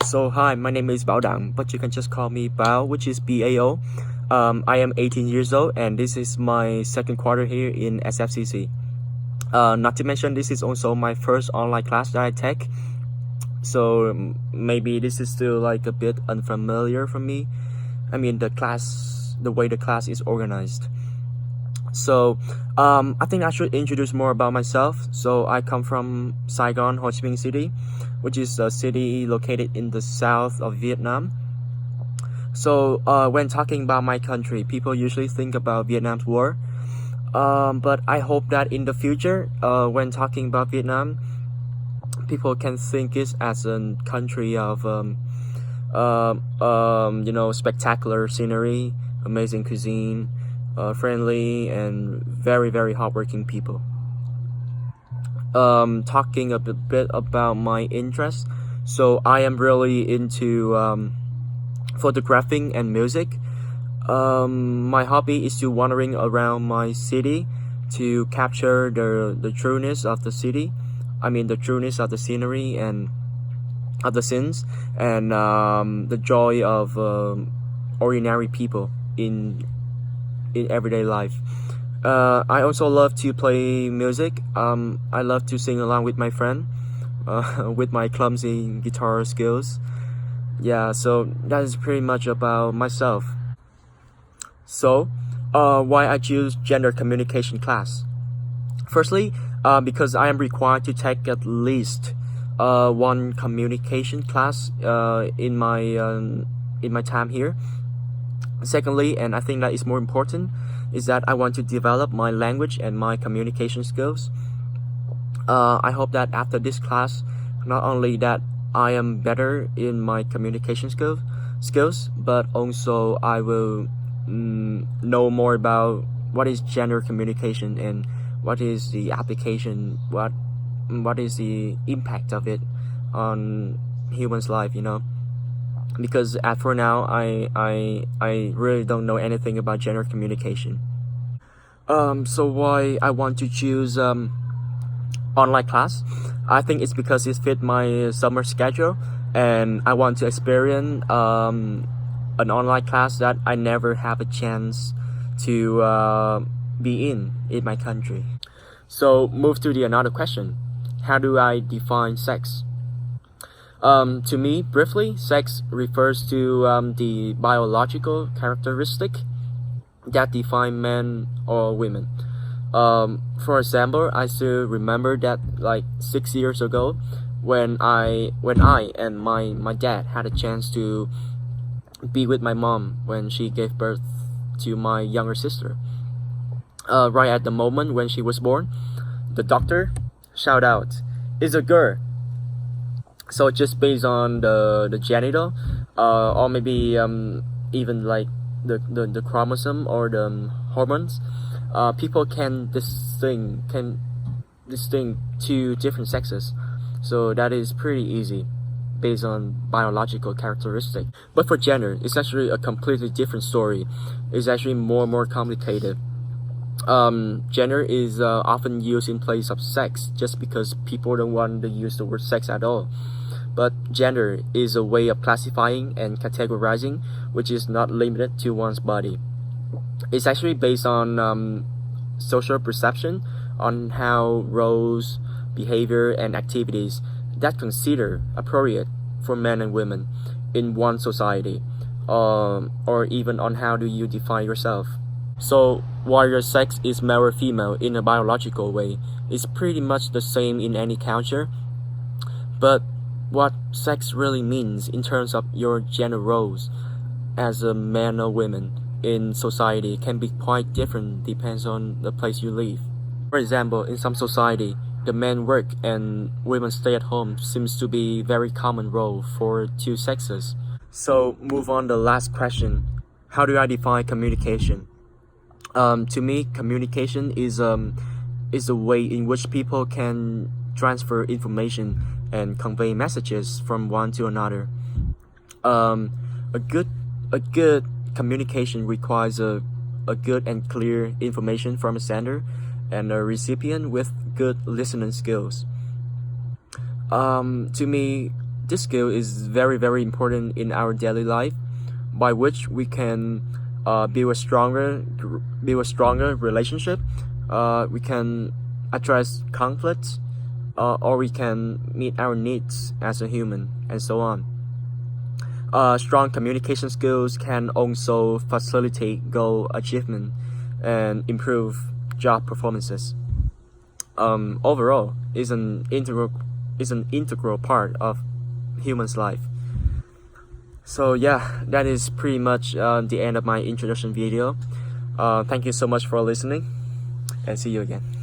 So hi, my name is Bao Dang, but you can just call me Bao, which is BAO. I am 18 years old, and this is my second quarter here in SFCC. Not to mention, this is also my first online class that I take. So maybe this is still like a bit unfamiliar for me. I mean, the way the class is organized. So, I think I should introduce more about myself. So, I come from Saigon, Ho Chi Minh City, which is a city located in the south of Vietnam. So, when talking about my country, people usually think about Vietnam's war. But I hope that in the future, when talking about Vietnam, people can think it as a country of, spectacular scenery, amazing cuisine, friendly and very very hardworking people. Talking a bit about my interests, so I am really into photographing and music. My hobby is to wandering around my city to capture the trueness of the city. I mean the trueness of the scenery and of the scenes and the joy of ordinary people in everyday life. I also love to play music. I love to sing along with my friend, with my clumsy guitar skills. Yeah, so that is pretty much about myself. So, why I choose gender communication class? Firstly, because I am required to take at least one communication class in my time here. Secondly, and I think that is more important, is that I want to develop my language and my communication skills. I hope that after this class, not only that I am better in my communication skills, but also I will know more about what is gender communication and what is the application, what is the impact of it on humans' life, because for now I really don't know anything about gender communication. So why I want to choose online class? I think it's because it fit my summer schedule, and I want to experience an online class that I never have a chance to be in my country. So move to the another question. How do I define sex? To me, briefly, sex refers to the biological characteristic that define men or women. For example, I still remember that like 6 years ago, when I and my dad had a chance to be with my mom when she gave birth to my younger sister. Right at the moment when she was born, the doctor shout out, "It's a girl." So just based on the genital, or maybe even like the chromosome or the hormones, people can distinct two different sexes. So that is pretty easy based on biological characteristic. But for gender, it's actually a completely different story. It's actually more complicated. Gender is often used in place of sex just because people don't want to use the word sex at all. But gender is a way of classifying and categorizing, which is not limited to one's body. It's actually based on social perception, on how roles, behavior, and activities that consider appropriate for men and women in one society, or even on how do you define yourself. So while your sex is male or female in a biological way, it's pretty much the same in any culture. But what sex really means in terms of your gender roles as a man or woman in society can be quite different depends on the place you live. For example, in some society, the men work and women stay at home seems to be very common role for two sexes. So move on the last question. How do I define communication? To me, communication is a way in which people can transfer information and convey messages from one to another. A good communication requires a good and clear information from a sender and a recipient with good listening skills. To me, this skill is very, very important in our daily life, by which we can build a stronger relationship. We can address conflicts, or we can meet our needs as a human, and so on. Strong communication skills can also facilitate goal achievement and improve job performances. Overall, is an integral part of human's life. So yeah, that is pretty much the end of my introduction video. Thank you so much for listening, and see you again.